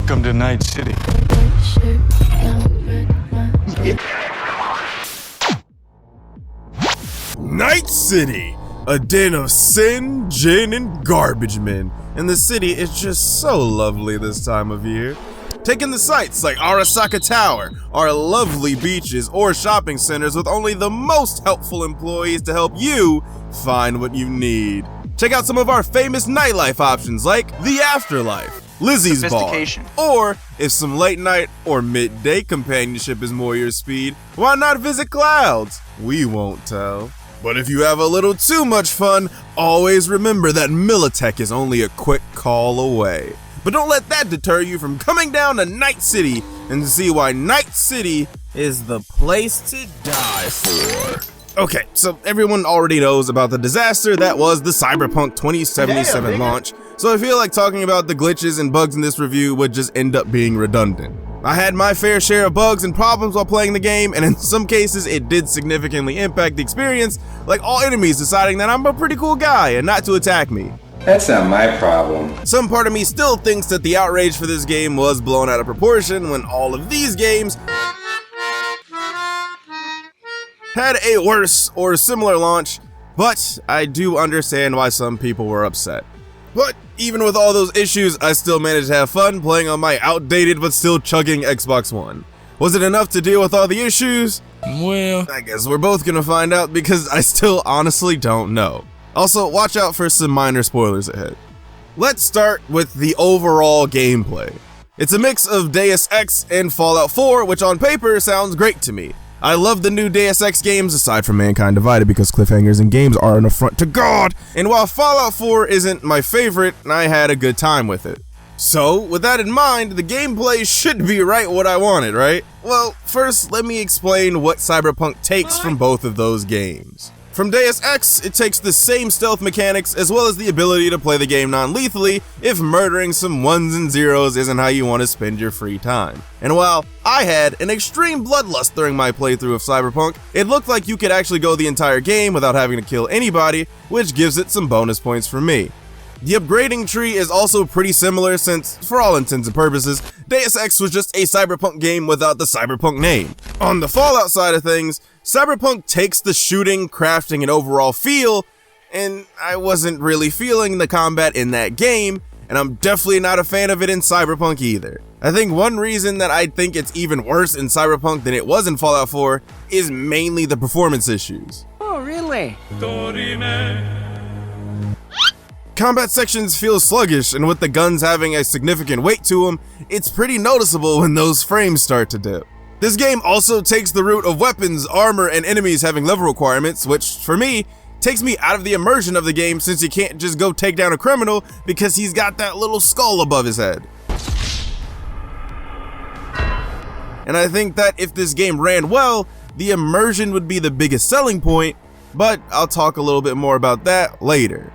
Come to Night City. Night City, a den of sin, gin, and garbage men. And the city is just so lovely this time of year. Take in the sights like Arasaka Tower, our lovely beaches or shopping centers with only the most helpful employees to help you find what you need. Check out some of our famous nightlife options like the Afterlife, Lizzie's Bar, or if some late night or midday companionship is more your speed, why not visit Clouds? We won't tell. But if you have a little too much fun, always remember that Militech is only a quick call away. But don't let that deter you from coming down to Night City and see why Night City is the place to die for. Okay, so everyone already knows about the disaster that was the Cyberpunk 2077 launch, so I feel like talking about the glitches and bugs in this review would just end up being redundant. I had my fair share of bugs and problems while playing the game, and in some cases it did significantly impact the experience, like all enemies deciding that I'm a pretty cool guy and not to attack me. That's not my problem. Some part of me still thinks that the outrage for this game was blown out of proportion when all of these games had a worse or similar launch, but I do understand why some people were upset. But even with all those issues, I still managed to have fun playing on my outdated but still chugging Xbox One. Was it enough to deal with all the issues? Well, I guess we're both gonna find out because I still honestly don't know. Also, watch out for some minor spoilers ahead. Let's start with the overall gameplay. It's a mix of Deus Ex and Fallout 4, which on paper sounds great to me. I love the new Deus Ex games aside from Mankind Divided because cliffhangers in games are an affront to God, and while Fallout 4 isn't my favorite, I had a good time with it. So, with that in mind, the gameplay should be right what I wanted, right? Well, first let me explain what Cyberpunk takes from both of those games. From Deus Ex, it takes the same stealth mechanics as well as the ability to play the game non-lethally if murdering some ones and zeros isn't how you want to spend your free time. And while I had an extreme bloodlust during my playthrough of Cyberpunk, it looked like you could actually go the entire game without having to kill anybody, which gives it some bonus points for me. The upgrading tree is also pretty similar since, for all intents and purposes, Deus Ex was just a Cyberpunk game without the Cyberpunk name. On the Fallout side of things, Cyberpunk takes the shooting, crafting, and overall feel, and I wasn't really feeling the combat in that game, and I'm definitely not a fan of it in Cyberpunk either. I think one reason that I think it's even worse in Cyberpunk than it was in Fallout 4 is mainly the performance issues. Oh, really? Combat sections feel sluggish, and with the guns having a significant weight to them, it's pretty noticeable when those frames start to dip. This game also takes the route of weapons, armor, and enemies having level requirements, which, for me, takes me out of the immersion of the game since you can't just go take down a criminal because he's got that little skull above his head. And I think that if this game ran well, the immersion would be the biggest selling point, but I'll talk a little bit more about that later.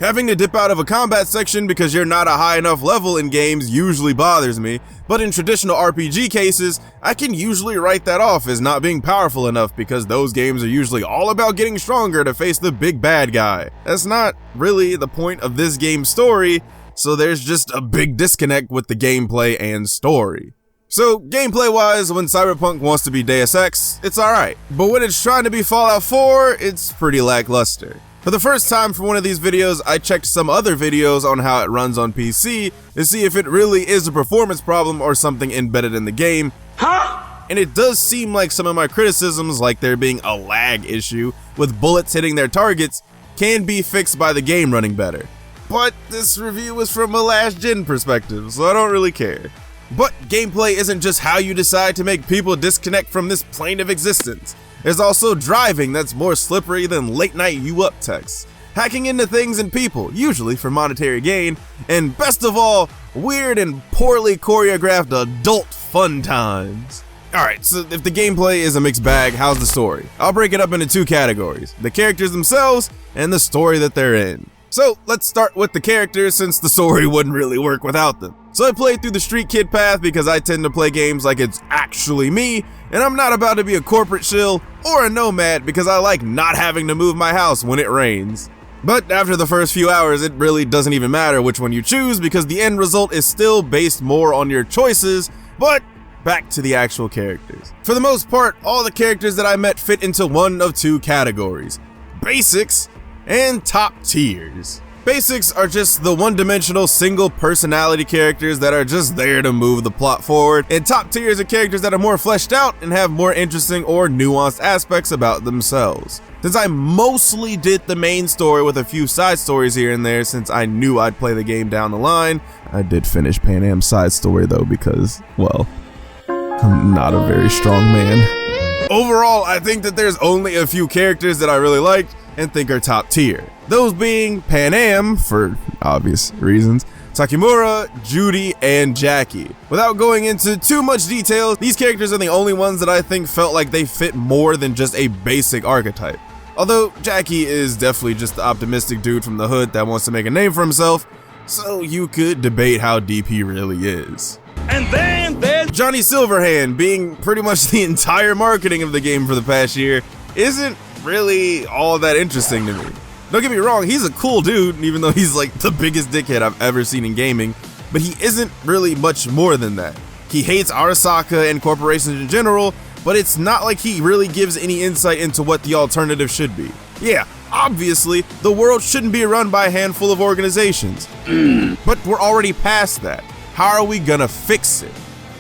Having to dip out of a combat section because you're not a high enough level in games usually bothers me, but in traditional RPG cases, I can usually write that off as not being powerful enough because those games are usually all about getting stronger to face the big bad guy. That's not really the point of this game's story, so there's just a big disconnect with the gameplay and story. So, gameplay-wise, when Cyberpunk wants to be Deus Ex, it's alright, but when it's trying to be Fallout 4, it's pretty lackluster. For the first time for one of these videos, I checked some other videos on how it runs on PC to see if it really is a performance problem or something embedded in the game. And it does seem like some of my criticisms, like there being a lag issue with bullets hitting their targets, can be fixed by the game running better. But this review is from a last-gen perspective, so I don't really care. But gameplay isn't just how you decide to make people disconnect from this plane of existence. There's also driving that's more slippery than late-night you-up texts, hacking into things and people, usually for monetary gain, and best of all, weird and poorly choreographed adult fun times. Alright, so if the gameplay is a mixed bag, how's the story? I'll break it up into two categories, the characters themselves and the story that they're in. So let's start with the characters since the story wouldn't really work without them. So I played through the street kid path because I tend to play games like it's actually me, and I'm not about to be a corporate shill or a nomad because I like not having to move my house when it rains. But after the first few hours, it really doesn't even matter which one you choose because the end result is still based more on your choices, but back to the actual characters. For the most part, all the characters that I met fit into one of two categories: basics and top tiers. Basics are just the one-dimensional single personality characters that are just there to move the plot forward, and top tiers are characters that are more fleshed out and have more interesting or nuanced aspects about themselves. Since I mostly did the main story with a few side stories here and there since I knew I'd play the game down the line, I did finish Pan Am's side story though because, well, I'm not a very strong man. Overall, I think that there's only a few characters that I really liked and think are top tier. Those being Pan Am, for obvious reasons, Takemura, Judy, and Jackie. Without going into too much detail, these characters are the only ones that I think felt like they fit more than just a basic archetype. Although Jackie is definitely just the optimistic dude from the hood that wants to make a name for himself, so you could debate how deep he really is. And then there's Johnny Silverhand, being pretty much the entire marketing of the game for the past year, isn't really all that interesting to me. Don't get me wrong, he's a cool dude, even though he's like the biggest dickhead I've ever seen in gaming, but he isn't really much more than that. He hates Arasaka and corporations in general, but it's not like he really gives any insight into what the alternative should be. Yeah, obviously, the world shouldn't be run by a handful of organizations, but we're already past that. How are we gonna fix it?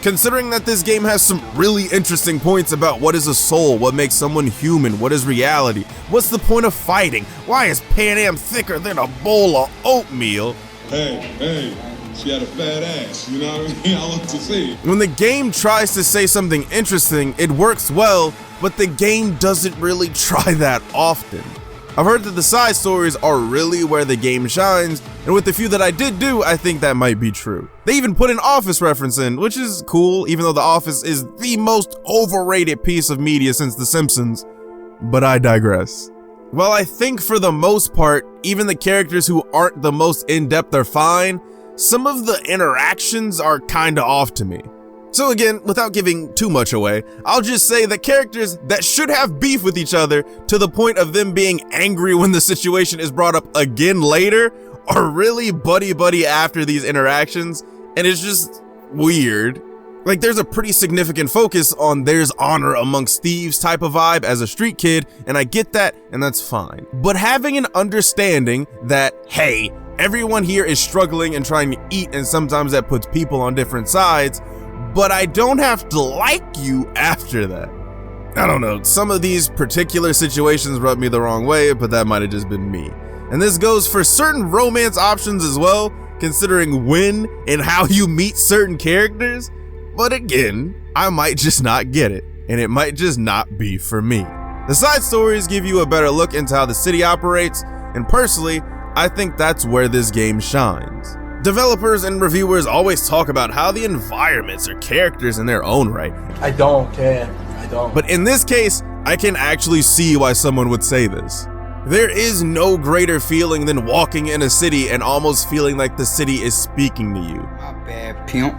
Considering that this game has some really interesting points about what is a soul, what makes someone human, what is reality, what's the point of fighting, why is Pan Am thicker than a bowl of oatmeal? Hey, she had a fat ass, you know what I mean? I love to see. When the game tries to say something interesting, it works well, but the game doesn't really try that often. I've heard that the side stories are really where the game shines, and with the few that I did do, I think that might be true. They even put an Office reference in, which is cool, even though The Office is the most overrated piece of media since The Simpsons, but I digress. Well, I think for the most part, even the characters who aren't the most in-depth are fine, some of the interactions are kinda off to me. So again, without giving too much away, I'll just say that characters that should have beef with each other to the point of them being angry when the situation is brought up again later are really buddy-buddy after these interactions, and it's just weird. Like, there's a pretty significant focus on there's honor amongst thieves type of vibe as a street kid, and I get that, and that's fine. But having an understanding that, hey, everyone here is struggling and trying to eat, and sometimes that puts people on different sides, but I don't have to like you after that. I don't know, some of these particular situations rubbed me the wrong way, but that might have just been me. And this goes for certain romance options as well, considering when and how you meet certain characters. But again, I might just not get it, and it might just not be for me. The side stories give you a better look into how the city operates, and personally, I think that's where this game shines. Developers and reviewers always talk about how the environments are characters in their own right. I don't care. But in this case, I can actually see why someone would say this. There is no greater feeling than walking in a city and almost feeling like the city is speaking to you. My bad, pimp.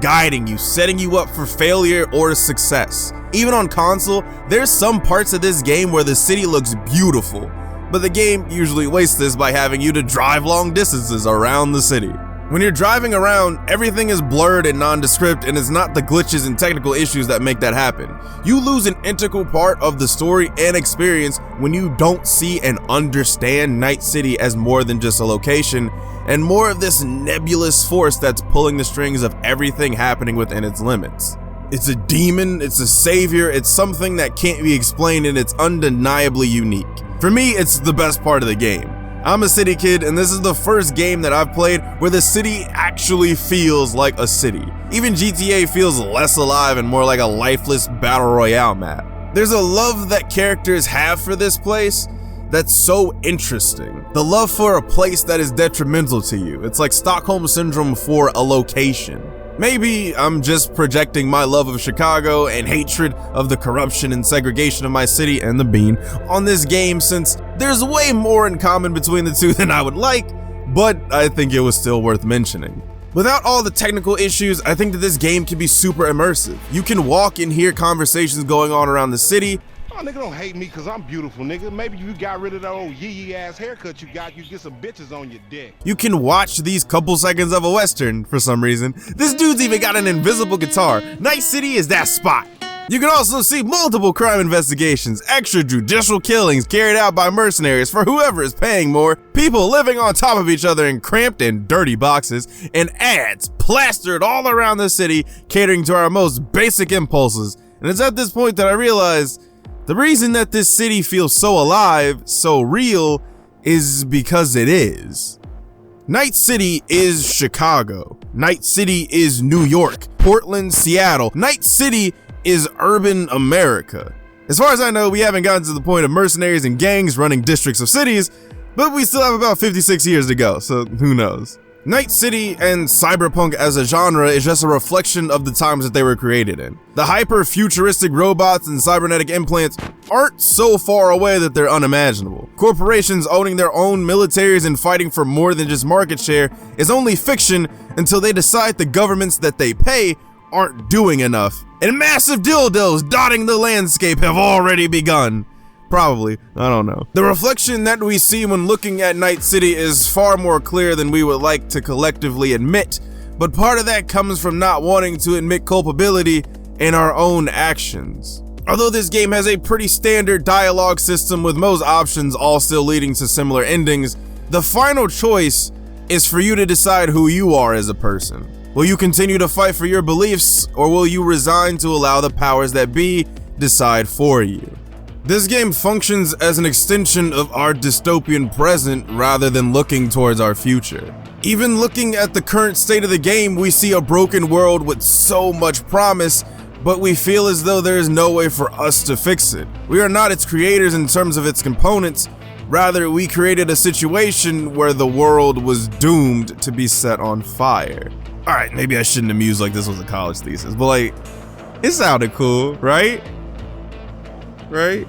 Guiding you, setting you up for failure or success. Even on console, there's some parts of this game where the city looks beautiful, but the game usually wastes this by having you to drive long distances around the city. When you're driving around, everything is blurred and nondescript, and it's not the glitches and technical issues that make that happen. You lose an integral part of the story and experience when you don't see and understand Night City as more than just a location, and more of this nebulous force that's pulling the strings of everything happening within its limits. It's a demon, it's a savior, it's something that can't be explained, and it's undeniably unique. For me, it's the best part of the game. I'm a city kid, and this is the first game that I've played where the city actually feels like a city. Even GTA feels less alive and more like a lifeless battle royale map. There's a love that characters have for this place that's so interesting. The love for a place that is detrimental to you. It's like Stockholm Syndrome for a location. Maybe I'm just projecting my love of Chicago and hatred of the corruption and segregation of my city and the bean on this game, since there's way more in common between the two than I would like, but I think it was still worth mentioning. Without all the technical issues, I think that this game can be super immersive. You can walk and hear conversations going on around the city, Oh, nigga, don't hate me because I'm beautiful, nigga. Maybe you got rid of that old yee-yee ass haircut you got, you get some bitches on your dick. You can watch these couple seconds of a Western for some reason. This dude's even got an invisible guitar. Night City is that spot. You can also see multiple crime investigations, extrajudicial killings carried out by mercenaries for whoever is paying more, people living on top of each other in cramped and dirty boxes, and ads plastered all around the city catering to our most basic impulses. And it's at this point that I realized the reason that this city feels so alive, so real, is because it is. Night City is Chicago. Night City is New York, Portland, Seattle. Night City is urban America. As far as I know, we haven't gotten to the point of mercenaries and gangs running districts of cities, but we still have about 56 years to go, so who knows. Night City and Cyberpunk as a genre is just a reflection of the times that they were created in. The hyper-futuristic robots and cybernetic implants aren't so far away that they're unimaginable. Corporations owning their own militaries and fighting for more than just market share is only fiction until they decide the governments that they pay aren't doing enough. And massive dildos dotting the landscape have already begun. Probably, I don't know. The reflection that we see when looking at Night City is far more clear than we would like to collectively admit, but part of that comes from not wanting to admit culpability in our own actions. Although this game has a pretty standard dialogue system with most options all still leading to similar endings, the final choice is for you to decide who you are as a person. Will you continue to fight for your beliefs, or will you resign to allow the powers that be decide for you? This game functions as an extension of our dystopian present rather than looking towards our future. Even looking at the current state of the game, we see a broken world with so much promise, but we feel as though there is no way for us to fix it. We are not its creators in terms of its components, rather we created a situation where the world was doomed to be set on fire. Alright, maybe I shouldn't have mused like this was a college thesis, but like, it sounded cool, right? Right?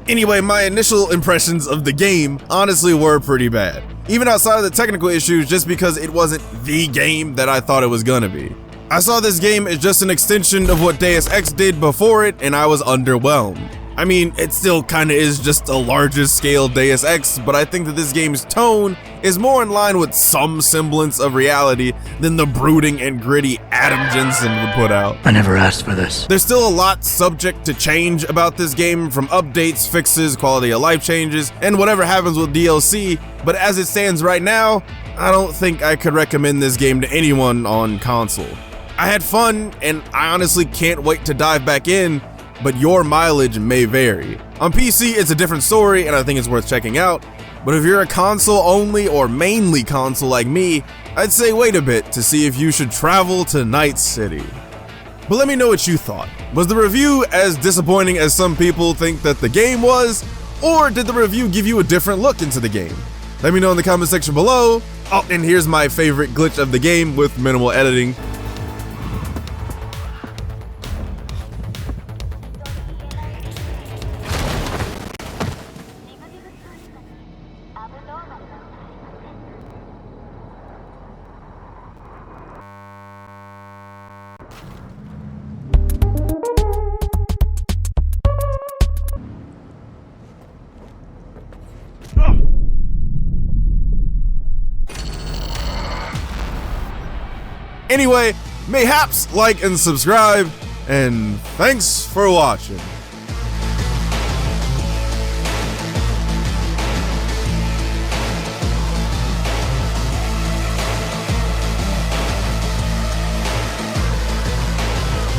Anyway, my initial impressions of the game honestly were pretty bad. Even outside of the technical issues, just because it wasn't the game that I thought it was gonna be. I saw this game as just an extension of what Deus Ex did before it, and I was underwhelmed. I mean, it still kinda is just a larger scale Deus Ex, but I think that this game's tone is more in line with some semblance of reality than the brooding and gritty Adam Jensen would put out. I never asked for this. There's still a lot subject to change about this game, from updates, fixes, quality of life changes, and whatever happens with DLC, but as it stands right now, I don't think I could recommend this game to anyone on console. I had fun, and I honestly can't wait to dive back in, but your mileage may vary. On PC, it's a different story, and I think it's worth checking out, but if you're a console only or mainly console like me, I'd say wait a bit to see if you should travel to Night City. But let me know what you thought. Was the review as disappointing as some people think that the game was, or did the review give you a different look into the game? Let me know in the comment section below. Oh, and here's my favorite glitch of the game with minimal editing. Anyway, mayhaps like and subscribe, and thanks for watching.